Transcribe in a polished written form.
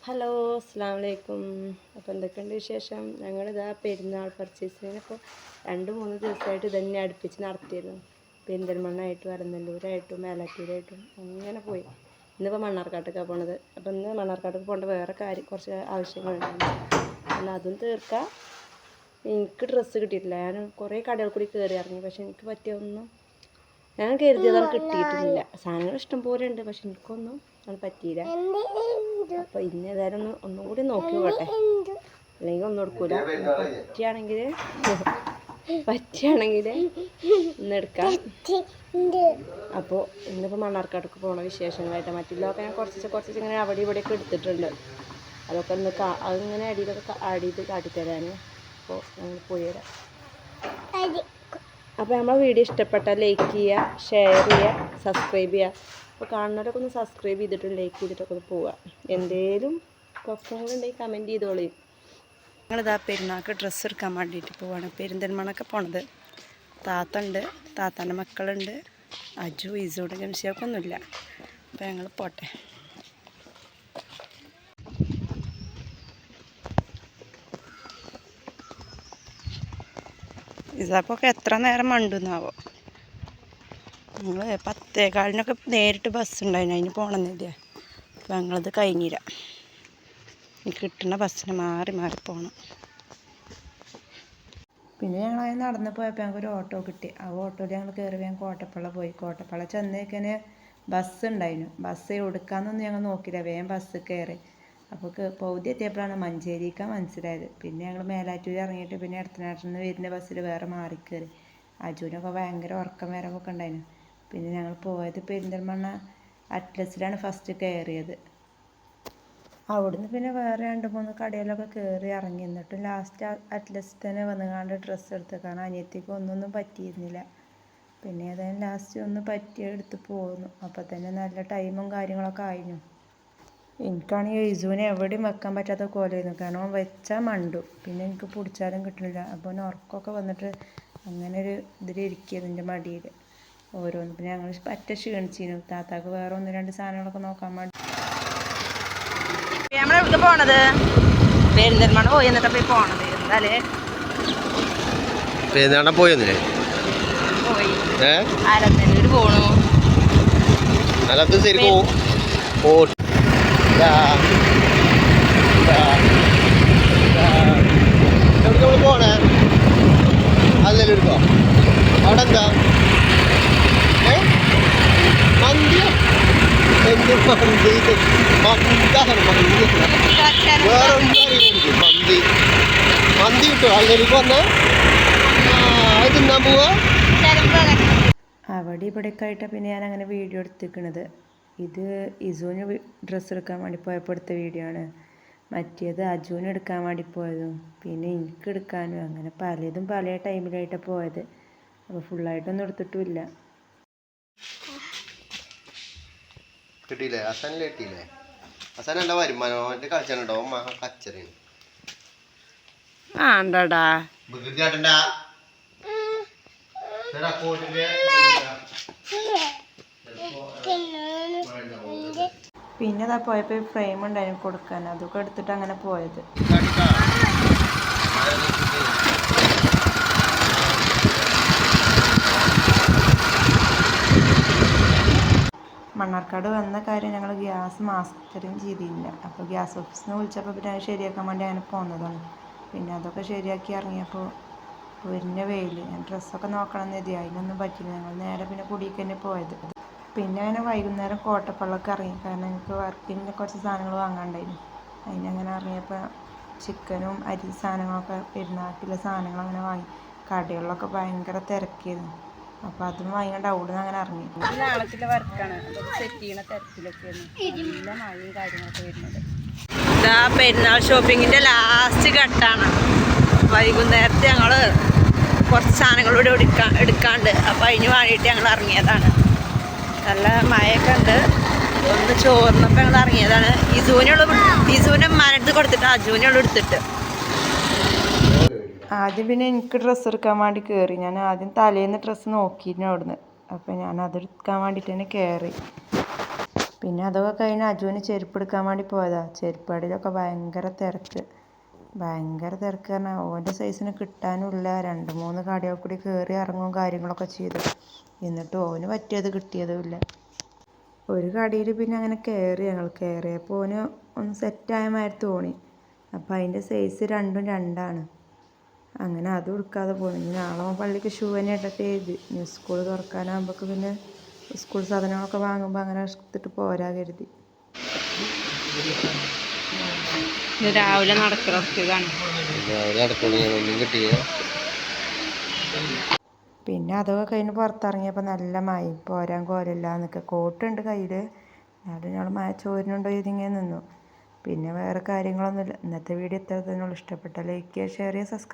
Hello അസ്സലാമു അലൈക്കും. അപ്പോൾ എന്തൊക്കെയുണ്ട് വിശേഷം? ഞങ്ങളിതാ പെരുന്നാൾ പർച്ചേസിങ്ങിനിപ്പോൾ 2-3 ദിവസമായിട്ട് ഇതന്നെ അടുപ്പിച്ച് നടത്തിയിരുന്നു. പെരിന്തൽമണ്ണായിട്ടും അരനല്ലൂരായിട്ടും മേലാറ്റൂരായിട്ടും അങ്ങനെ പോയി. ഇന്നിപ്പോൾ മണ്ണാർക്കാട്ടേക്കാണ് പോണത്. അപ്പോൾ ഇന്ന് മണ്ണാർക്കാട്ടേക്ക് പോകേണ്ട വേറെ കുറച്ച് ആവശ്യങ്ങളുണ്ടായിരുന്നു. എന്നാൽ അതും തീർക്കാം. എനിക്ക് ഡ്രസ്സ് കിട്ടിയിട്ടില്ല. ഞാൻ കുറേ കടകൾ കൂടി കയറി ഇറങ്ങി, പക്ഷെ എനിക്ക് പറ്റിയൊന്നും ഞാൻ കരുതിയതാണ് കിട്ടിയിട്ടില്ല. സാധനങ്ങൾ ഇഷ്ടം പോലെ ഉണ്ട്, പക്ഷെ എനിക്കൊന്നും അത് പറ്റിയില്ല. അപ്പോൾ ഇന്ന് ഏതായാലും ഒന്നും കൂടി നോക്കി നോക്കട്ടെ, അല്ലെങ്കിൽ ഒന്നും എടുക്കൂല. പറ്റുകയാണെങ്കിൽ ഇന്ന് എടുക്കാം. അപ്പോൾ ഇന്നിപ്പോൾ മണ്ണാർക്കാട്ടേക്ക് പോകണ വിശേഷങ്ങളായിട്ട് മറ്റുള്ളതൊക്കെ ഞാൻ കുറച്ച് ഇങ്ങനെ അവിടെ ഇവിടെയൊക്കെ എടുത്തിട്ടുണ്ട്. അതൊക്കെ ഒന്ന് അതിങ്ങനെ അടിയിലൊക്കെ ആഡ് ചെയ്ത് കാട്ടിത്തരാൻ. അപ്പോൾ ഞങ്ങൾ പോയി തരാം. അപ്പോൾ നമ്മളെ വീഡിയോ ഇഷ്ടപ്പെട്ടാൽ ലൈക്ക് ചെയ്യുക, ഷെയർ ചെയ്യുക, സബ്സ്ക്രൈബ് ചെയ്യുക. അപ്പോൾ കാണുന്നവരൊക്കെ ഒന്ന് സബ്സ്ക്രൈബ് ചെയ്തിട്ടും ലൈക്ക് ചെയ്തിട്ടൊക്കെ ഒന്ന് പോവുക. എന്തേലും കുറച്ചും കൂടി ഉണ്ടെങ്കിൽ കമൻറ്റ് ചെയ്തോളൂ. ഞങ്ങളിതാ പെരുന്നാൾക്ക് ഡ്രസ്സ് എടുക്കാൻ വേണ്ടിയിട്ട് പോവാണ്. പെരിന്തൽമണ്ണൊക്കെ പോണത്. താത്ത ഉണ്ട്, താത്താൻ്റെ മക്കളുണ്ട്, അജു ഇസോട് ജംഷിയൊക്കെ ഒന്നുമില്ല. അപ്പോൾ ഞങ്ങൾ പോട്ടെ. ഇസാപ്പൊക്കെ എത്ര നേരം മണ്ടുന്നാവോ. ഞങ്ങൾ 10:15 നേരിട്ട് ബസ് ഉണ്ടായിരുന്നു, അതിന് പോകണമെന്നില്ല. അപ്പോൾ ഞങ്ങളത് കഴിഞ്ഞില്ല. കിട്ടുന്ന ബസ്സിന് മാറി പോകണം. പിന്നെ ഞങ്ങളതിന് നടന്ന് പോയപ്പോൾ ഞങ്ങൾക്കൊരു ഓട്ടോ കിട്ടി. ആ ഓട്ടോയിൽ ഞങ്ങൾ കയറി വേഗം കോട്ടപ്പള്ള പോയി. കോട്ടപ്പള്ള ചെന്നേക്കന് ബസ് ഉണ്ടായിരുന്നു. ബസ് എടുക്കാമെന്നൊന്നും ഞങ്ങൾ നോക്കില്ല, വേഗം ബസ് കയറി. അപ്പോൾ പൗതി എത്തിയപ്പോഴാണ് മഞ്ചേരിക്കാൻ മനസ്സിലായത്. പിന്നെ ഞങ്ങൾ മേലാറ്റൂർ ഇറങ്ങിയിട്ട് പിന്നെ എടത്തനാട്ടിൽ നിന്ന് വരുന്ന ബസ്സിൽ വേറെ മാറിക്കയറി. അജുവിനൊക്കെ ഭയങ്കര ഉറക്കം വരവൊക്കെ ഉണ്ടായിരുന്നു. പിന്നെ ഞങ്ങൾ പോയത് പെരിന്തൽമണ്ണ അറ്റ്ലസിലാണ് ഫസ്റ്റ് കയറിയത്. അവിടുന്ന് പിന്നെ വേറെ 2-3 കടയിലൊക്കെ കയറി ഇറങ്ങി. എന്നിട്ട് ലാസ്റ്റ് അറ്റ്ലസിൽ തന്നെ വന്നുകൊണ്ട് ഡ്രസ്സ് എടുത്ത്, കാരണം അനിയത്തിക്ക് ഒന്നും പറ്റിയിരുന്നില്ല. പിന്നെ ഏതായാലും ലാസ്റ്റ് ഒന്ന് പറ്റിയെടുത്ത് പോന്നു. അപ്പോൾ തന്നെ നല്ല ടൈമും കാര്യങ്ങളൊക്കെ ആയിരുന്നു. എനിക്കാണെങ്കിൽ യേശുവിനെ എവിടെയും വെക്കാൻ പറ്റാത്ത കോലമായിരുന്നു, കാരണം വെച്ചാൽ മണ്ടു. പിന്നെ എനിക്ക് പിടിച്ചാലും കിട്ടണില്ല. അപ്പോൾ ഉറക്കമൊക്കെ വന്നിട്ട് അങ്ങനെ ഒരു ഇതിലിരിക്കുകയാണ് എൻ്റെ മടിയിൽ ഓരോന്ന്. പിന്നെ ഞങ്ങൾ പറ്റ ക്ഷീണിച്ചിരുന്നു. താത്താക്ക് വേറെ 1-2 സാധനങ്ങളൊക്കെ നോക്കാൻ വേണ്ടി. നമ്മളെവിടെ പോണത്? പെരിന്തൽമണ്ണ പോയി. എന്നിട്ടാ പോയി പോണത്. എന്തായാലേ പെരുന്നാളിനെ പോയൊന്നില്ലേ? അരനല്ലൂർ പോണു. അല്ലാത്ത ശരിക്കും എവിടെ പോണേ? അല്ലല്ലോ എടുക്കോ. അവിടെ എന്താ മന്തിയോ? എന്ത് മന്തി? മന്താണ് മന്തി. വേറെ ഒന്നും അറിയില്ല എനിക്ക്. മന്തി കിട്ടുമോ? അതിലേക്ക് വന്നാ അത് തിന്നാൻ പോവാ. അവിടെ ഇവിടെയൊക്കെ ആയിട്ട് പിന്നെ ഞാൻ അങ്ങനെ വീഡിയോ എടുത്തിരിക്കണത്. ഇത് ഇസുവിന് ഡ്രസ്സ് എടുക്കാൻ വേണ്ടി പോയപ്പോൾ എടുത്ത വീഡിയോ ആണ്. മറ്റേത് അജുവിന് എടുക്കാൻ വേണ്ടി പോയതും പിന്നെ എനിക്ക് എടുക്കാനും, അങ്ങനെ പലതും പല ടൈമിലായിട്ടാണ് പോയത്. അപ്പോൾ ഫുള്ളായിട്ടൊന്നും എടുത്തിട്ടുമില്ല. കിട്ടിയില്ലേ? ഹസനിൽ കിട്ടിയില്ലേ? ഹസൻ എന്താ വരുമാനം എൻ്റെ കളിച്ചാലുണ്ടോ? കച്ചറിയാണ്. ആണ്ടാ പിന്നെ അതാ പോയപ്പോൾ ഫ്രെയിം ഉണ്ടായിരുന്നു കൊടുക്കാൻ, അതൊക്കെ എടുത്തിട്ട് അങ്ങനെ പോയത്. മണ്ണാർക്കാട് വന്ന കാര്യം ഞങ്ങൾ ഗ്യാസ് മാസ്റ്ററിങ് ചെയ്തില്ല. അപ്പോൾ ഗ്യാസ് ഓഫീസിൽ നിന്ന് വിളിച്ചപ്പോൾ പിന്നെ അത് ശരിയാക്കാൻ വേണ്ടി അങ്ങനെ പോകുന്നതാണ്. പിന്നെ അതൊക്കെ ശരിയാക്കി ഇറങ്ങിയപ്പോൾ പൊരിഞ്ഞ വെയിൽ. ഞാൻ ഡ്രസ്സൊക്കെ നോക്കണം എന്ന് കരുതി, അതിനൊന്നും പറ്റില്ല. ഞങ്ങൾ നേരെ പിന്നെ കുടിക്ക് തന്നെ പോയത്. പിന്നെ അങ്ങനെ വൈകുന്നേരം കോട്ടപ്പള്ളക്ക് ഇറങ്ങി, കാരണം എനിക്ക് വർക്കിൻ്റെ കുറച്ച് സാധനങ്ങൾ വാങ്ങാണ്ടായിരുന്നു. അതിനങ്ങനെ ഇറങ്ങിയപ്പോൾ ചിക്കനും അരി സാധനങ്ങളൊക്കെ പെരുന്നാക്കിലെ സാധനങ്ങൾ അങ്ങനെ വാങ്ങി. കടകളിലൊക്കെ ഭയങ്കര തിരക്കായിരുന്നു. അപ്പോൾ അതും വാങ്ങിക്കൊണ്ട് അവിടെ നിന്ന് അങ്ങനെ ഇറങ്ങി. നാളത്തെ വർക്കാണ്, അതൊക്കെ സെറ്റ് ചെയ്യണ തിരക്കിലൊക്കെയാണ്. നല്ല മഴയും കാര്യങ്ങളൊക്കെ വരുന്നത്. ഇതാ പെരുന്നാൾ ഷോപ്പിങ്ങിൻ്റെ ലാസ്റ്റ് ഘട്ടമാണ്. വൈകുന്നേരത്തെ ഞങ്ങൾ കുറച്ച് സാധനങ്ങളൂടെ എടുക്കാണ്ട്, അപ്പോൾ അതിന് വേണ്ടിയിട്ട് ഞങ്ങൾ ഇറങ്ങിയതാണ്. നല്ല മഴയൊക്കെ ഉണ്ട്. ഒന്ന് ചോറിനപ്പോൾ ഞങ്ങൾ ഇറങ്ങിയതാണ്. ഇസുവിനെ ഉമ്മാനടുത്ത് കൊടുത്തിട്ട് അജുവിനുള്ള എടുത്തിട്ട് ആദ്യം പിന്നെ എനിക്ക് ഡ്രസ്സ് എടുക്കാൻ വേണ്ടി കയറി. ഞാൻ ആദ്യം തലേന്ന് ഡ്രസ്സ് നോക്കിയിരുന്നു അവിടുന്ന്. അപ്പോൾ ഞാൻ അതെടുക്കാൻ വേണ്ടിയിട്ട് തന്നെ കയറി. പിന്നെ അതൊക്കെ കഴിഞ്ഞ് അജുവിന് ചെരുപ്പ് എടുക്കാൻ വേണ്ടി പോയതാ. ചെരുപ്പ് കടയിലൊക്കെ ഭയങ്കര തിരക്ക് പറഞ്ഞാൽ ഓൻ്റെ സൈസിന് കിട്ടാനുമില്ല. 2-3 കടയിൽ കൂടി കയറി ഇറങ്ങും കാര്യങ്ങളൊക്കെ ചെയ്തു. എന്നിട്ട് ഓന് പറ്റിയത് കിട്ടിയതുമില്ല. ഒരു കടയിൽ പിന്നെ അങ്ങനെ കയറിയപ്പോൾ ഓന് ഒന്ന് സെറ്റായ മാതിരി തോന്നി. അപ്പോൾ അതിൻ്റെ സൈസ് 2ഉം 2ആണ്. അങ്ങനെ അതും എടുക്കാതെ പോന്നു. ഇനി നാളെ പള്ളിക്ക് ഷൂ തന്നെ ഇട്ടിട്ട് എഴുതി. ഇനി സ്കൂൾ തുറക്കാനാകുമ്പോഴേക്ക് പിന്നെ സ്കൂൾ സാധനങ്ങളൊക്കെ വാങ്ങുമ്പോൾ അങ്ങനെ എടുത്തിട്ട് പോരാ കരുതി. രാവിലെ നടക്കുന്നതാണ്. പിന്നെ അതൊക്കെ കഴിഞ്ഞ് പുറത്തിറങ്ങിയപ്പോൾ നല്ല മഴയും പോരാൻ കോലില്ല എന്നൊക്കെ. കോട്ടുണ്ട് കയ്യിൽ. എന്നാലും ഞങ്ങൾ മഴ ചോരിനുണ്ടോ ഇതിങ്ങനെ നിന്നു. പിന്നെ വേറെ കാര്യങ്ങളൊന്നുമില്ല. ഇന്നത്തെ വീഡിയോ ഇത്ര തന്നെ ഉള്ളൂ. ഇഷ്ടപ്പെട്ട ലൈക്ക് ചെയ്യുക, ഷെയർ ചെയ്യുക, സബ്സ്ക്രൈബ്